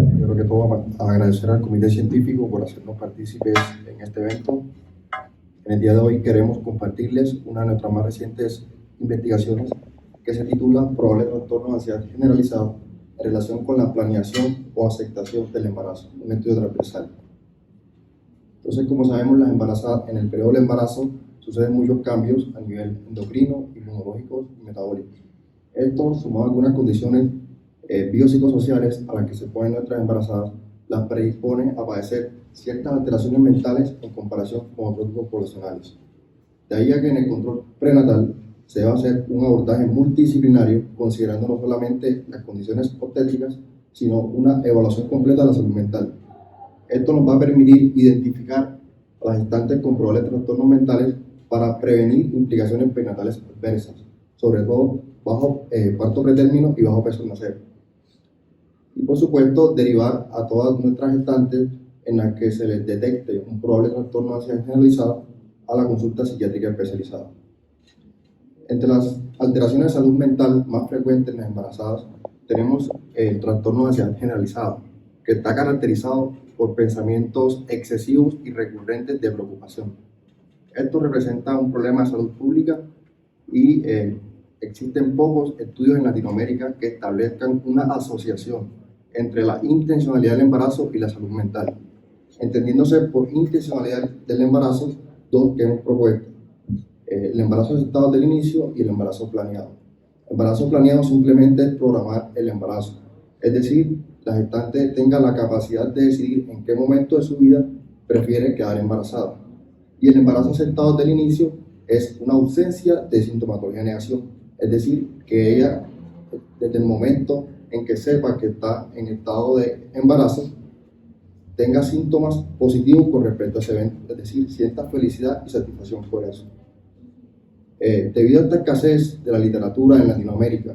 Primero que todo, agradecer al Comité Científico por hacernos partícipes en este evento. En el día de hoy queremos compartirles una de nuestras más recientes investigaciones que se titula Probable trastorno de ansiedad generalizado en relación con la planeación o aceptación del embarazo, un estudio transversal. Entonces, como sabemos, las embarazadas, en el periodo del embarazo suceden muchos cambios a nivel endocrino, inmunológico y metabólico. Esto, sumado a algunas condiciones biopsicosociales a las que se ponen nuestras embarazadas, las predispone a padecer ciertas alteraciones mentales en comparación con otros grupos poblacionales. De ahí a que en el control prenatal se debe hacer un abordaje multidisciplinario, considerando no solamente las condiciones obstétricas, sino una evaluación completa de la salud mental. Esto nos va a permitir identificar a las gestantes con probables trastornos mentales para prevenir implicaciones perinatales adversas, sobre todo bajo parto pretérmino y bajo peso al nacer. Y por supuesto, derivar a todas nuestras gestantes en las que se les detecte un probable trastorno de ansiedad generalizada a la consulta psiquiátrica especializada. Entre las alteraciones de salud mental más frecuentes en las embarazadas tenemos el trastorno de ansiedad generalizado, que está caracterizado por pensamientos excesivos y recurrentes de preocupación. Esto representa un problema de salud pública y existen pocos estudios en Latinoamérica que establezcan una asociación entre la intencionalidad del embarazo y la salud mental, entendiéndose por intencionalidad del embarazo dos que hemos propuesto: el embarazo aceptado del inicio y el embarazo planeado. El embarazo planeado simplemente es programar el embarazo, es decir, la gestante tenga la capacidad de decidir en qué momento de su vida prefiere quedar embarazada. Y el embarazo aceptado del inicio es una ausencia de sintomatología de negación, es decir, que ella, desde el momento en que sepa que está en estado de embarazo, tenga síntomas positivos con respecto a ese evento, es decir, sienta felicidad y satisfacción por eso. Debido a esta escasez de la literatura en Latinoamérica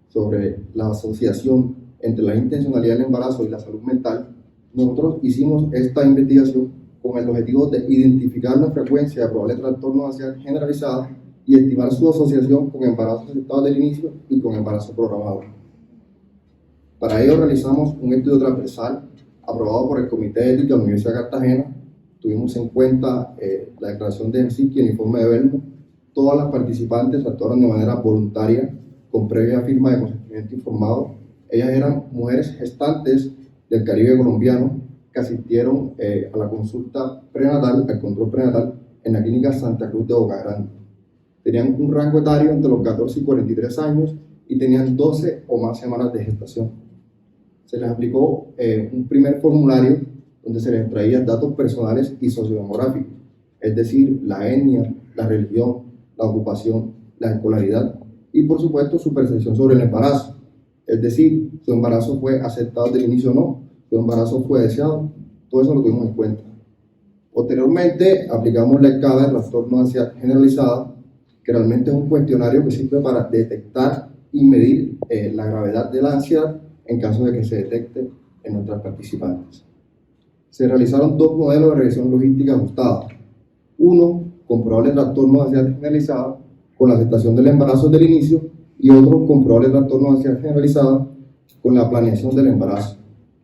sobre la asociación entre la intencionalidad del embarazo y la salud mental, nosotros hicimos esta investigación con el objetivo de identificar la frecuencia de probables trastornos de ansiedad generalizada y estimar su asociación con embarazos aceptados del inicio y con embarazo programado. Para ello realizamos un estudio transversal aprobado por el Comité de Ética de la Universidad de Cartagena. Tuvimos en cuenta la declaración de Helsinki y el informe de Belmo. Todas las participantes actuaron de manera voluntaria, con previa firma de consentimiento informado. Ellas eran mujeres gestantes del Caribe colombiano que asistieron a la consulta prenatal, al control prenatal, en la clínica Santa Cruz de Boca Grande. Tenían un rango etario entre los 14 y 43 años y tenían 12 o más semanas de gestación. Se les aplicó un primer formulario donde se les extraían datos personales y sociodemográficos, es decir, la etnia, la religión, la ocupación, la escolaridad y por supuesto su percepción sobre el embarazo, es decir, su embarazo fue aceptado desde el inicio o no, su embarazo fue deseado, todo eso lo tuvimos en cuenta. Posteriormente aplicamos la escala de trastorno de ansiedad generalizada, que realmente es un cuestionario que sirve para detectar y medir la gravedad de la ansiedad en caso de que se detecte en nuestras participantes. Se realizaron dos modelos de regresión logística ajustados. Uno con probable trastorno de ansiedad generalizada con la aceptación del embarazo desde el inicio y otro con probable trastorno de ansiedad generalizada con la planeación del embarazo.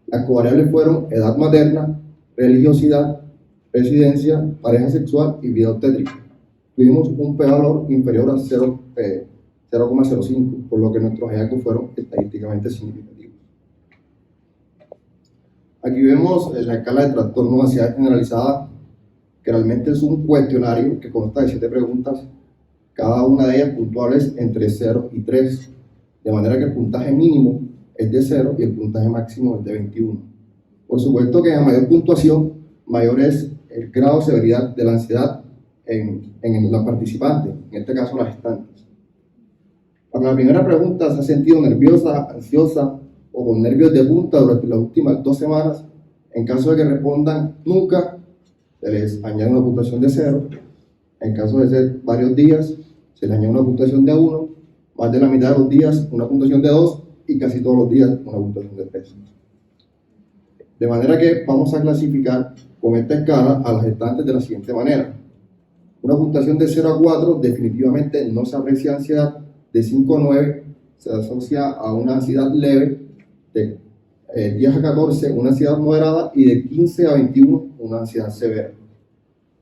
Las covariables fueron edad materna, religiosidad, residencia, pareja sexual y vida obstétrica. Tuvimos un p-valor inferior a 0,05, por lo que nuestros hallazgos fueron estadísticamente significativos. Aquí vemos la escala de trastorno de ansiedad generalizada, que realmente es un cuestionario que consta de 7 preguntas, cada una de ellas puntuables entre 0 y 3, de manera que el puntaje mínimo es de 0 y el puntaje máximo es de 21. Por supuesto que a mayor puntuación, mayor es el grado de severidad de la ansiedad en la participante, en este caso las gestantes. Para la primera pregunta, ¿se ha sentido nerviosa, ansiosa o con nervios de punta durante las últimas 2 semanas? En caso de que respondan nunca, se les añade una puntuación de 0. En caso de ser varios días, se les añade una puntuación de 1, más de la mitad de los días una puntuación de 2 y casi todos los días una puntuación de 3. De manera que vamos a clasificar con esta escala a las gestantes de la siguiente manera. Una puntuación de 0 a 4 definitivamente no se aprecia ansiedad. De 5 a 9 se asocia a una ansiedad leve. De 10 a 14 una ansiedad moderada y de 15 a 21 una ansiedad severa.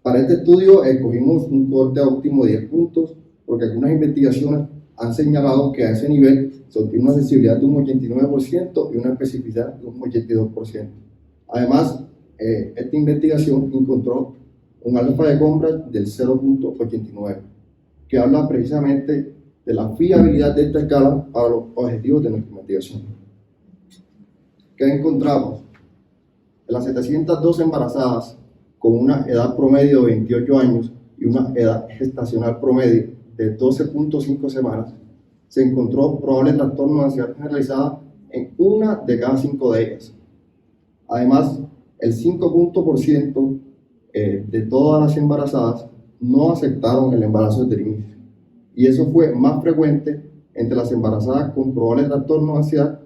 Para este estudio escogimos un corte óptimo de 10 puntos porque algunas investigaciones han señalado que a ese nivel se obtiene una sensibilidad de un 89% y una especificidad de un 82%. Además, esta investigación encontró un alfa de compras del 0.89, que habla precisamente de la fiabilidad de esta escala para los objetivos de nuestra investigación. ¿Qué encontramos? De las 702 embarazadas con una edad promedio de 28 años y una edad gestacional promedio de 12.5 semanas, se encontró probable trastorno de ansiedad generalizada en una de cada 5 de ellas. Además, el 5% de todas las embarazadas no aceptaron el embarazo desde el inicio. Y eso fue más frecuente entre las embarazadas con probable trastorno de ansiedad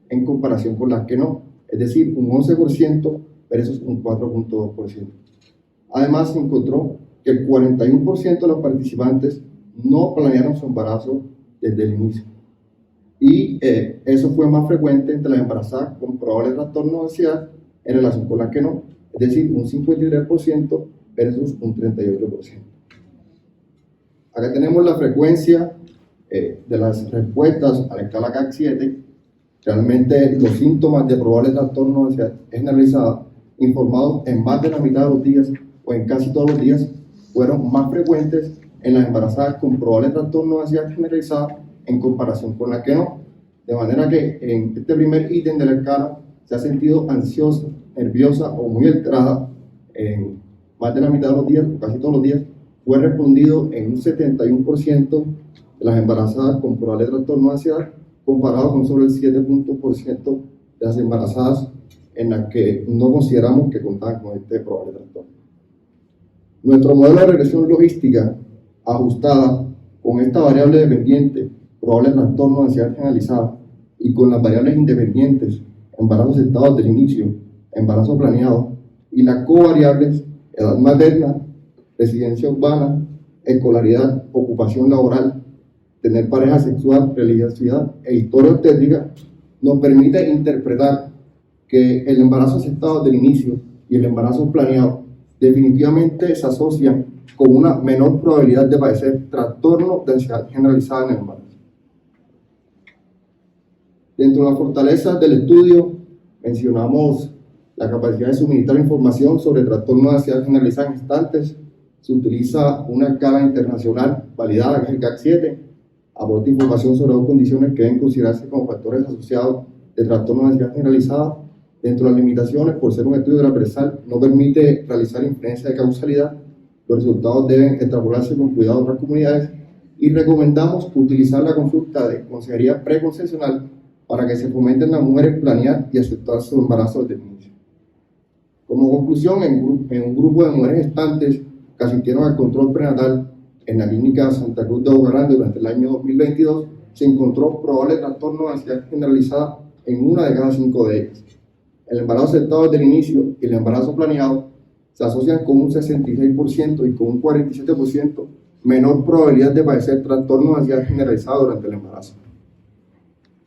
en comparación con las que no, es decir, un 11% versus un 4.2%. Además, se encontró que el 41% de los participantes no planearon su embarazo desde el inicio. Y eso fue más frecuente entre las embarazadas con probable trastorno de ansiedad en relación con las que no, es decir, un 53% versus un 38%. Acá tenemos la frecuencia de las respuestas a la escala CAC-7. Realmente los síntomas de probable trastorno de ansiedad generalizada informados en más de la mitad de los días o en casi todos los días fueron más frecuentes en las embarazadas con probable trastorno de ansiedad generalizada en comparación con las que no. De manera que en este primer ítem de la escala se ha sentido ansiosa, nerviosa o muy alterada en más de la mitad de los días o casi todos los días, fue respondido en un 71% de las embarazadas con probable trastorno de ansiedad, comparado con solo el 7% de las embarazadas en las que no consideramos que contaban con este probable trastorno. Nuestro modelo de regresión logística ajustada con esta variable dependiente, probable trastorno de ansiedad generalizada, y con las variables independientes, embarazo aceptado desde el inicio, embarazo planeado, y las covariables, edad materna, residencia urbana, escolaridad, ocupación laboral, tener pareja sexual, religiosidad e historia obstétrica, nos permite interpretar que el embarazo aceptado desde el inicio y el embarazo planeado definitivamente se asocian con una menor probabilidad de padecer trastorno de ansiedad generalizada en el embarazo. Dentro de las fortalezas del estudio mencionamos la capacidad de suministrar información sobre trastorno de ansiedad generalizada en gestantes. Se utiliza una escala internacional validada, que es el CAC-7, aporta información sobre 2 condiciones que deben considerarse como factores asociados de trastorno de ansiedad generalizada. Dentro de las limitaciones, por ser un estudio transversal, no permite realizar inferencia de causalidad. Los resultados deben extrapolarse con cuidado a otras comunidades y recomendamos utilizar la consulta de consejería preconcepcional para que se fomenten las mujeres planear y aceptar su embarazo desde el inicio. Como conclusión, en un grupo de mujeres gestantes que asistieron al control prenatal en la clínica Santa Cruz de Boca Grande durante el año 2022, se encontró probable trastorno de ansiedad generalizada en una de cada 5 de ellas. El embarazo aceptado desde el inicio y el embarazo planeado se asocian con un 66% y con un 47% menor probabilidad de padecer trastorno de ansiedad generalizada durante el embarazo.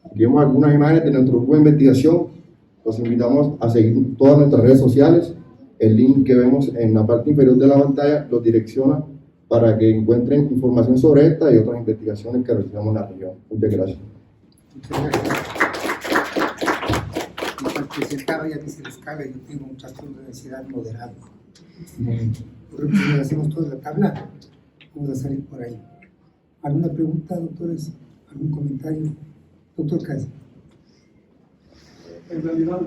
Aquí vemos algunas imágenes de nuestro grupo de investigación. Los invitamos a seguir todas nuestras redes sociales. El link que vemos en la parte inferior de la pantalla los direcciona para que encuentren información sobre esta y otras investigaciones que realizamos en la región. Muchas gracias. Muchas gracias. Presentar ya que se les cabe, yo tengo un trastorno de ansiedad moderado. Por ejemplo, si hacemos toda la tabla, vamos a salir por ahí. ¿Alguna pregunta, doctores? ¿Algún comentario? Doctor Casi. En realidad,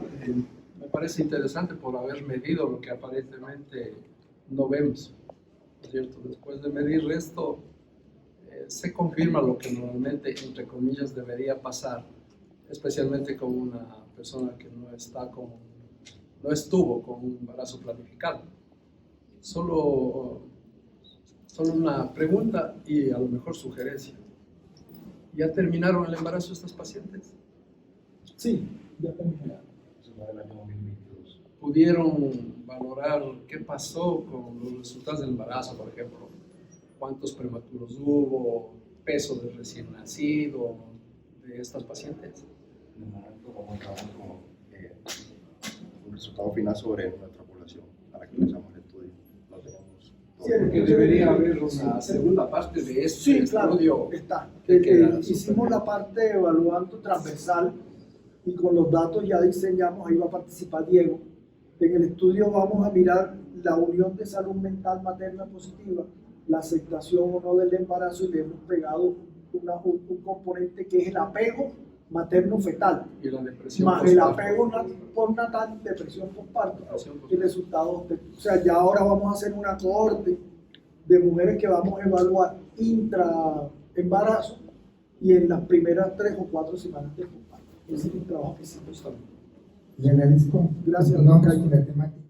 me parece interesante por haber medido lo que aparentemente no vemos, ¿no es cierto? Después de medir esto, se confirma lo que normalmente, entre comillas, debería pasar, especialmente con una persona que no estuvo con un embarazo planificado. Solo una pregunta y a lo mejor sugerencia. ¿Ya terminaron el embarazo estas pacientes? Sí, ya terminaron. ¿Pudieron valorar qué pasó con los resultados del embarazo, por ejemplo? ¿Cuántos prematuros hubo? ¿Peso del recién nacido de estas pacientes? En el momento como estamos un resultado final sobre nuestra población a la que realizamos el estudio. Lo tenemos todo. Sí, Porque debería haber una segunda parte de este Sí, claro, estudio. está. que queda Hicimos súper la parte evaluando transversal y con los datos ya diseñamos, ahí va a participar Diego. En el estudio vamos a mirar la unión de salud mental materna positiva, la aceptación o no del embarazo, y le hemos pegado un componente que es el apego materno-fetal, Y la depresión más el postparto. apego postnatal, depresión postparto, Depresión y postparto. resultados. O sea, ya ahora vamos a hacer una cohorte de mujeres que vamos a evaluar intraembarazo y en las primeras 3 o 4 semanas de postparto. Ese es un trabajo que hicimos también. Le agradezco. Gracias, Continuamos doctor. con la temática.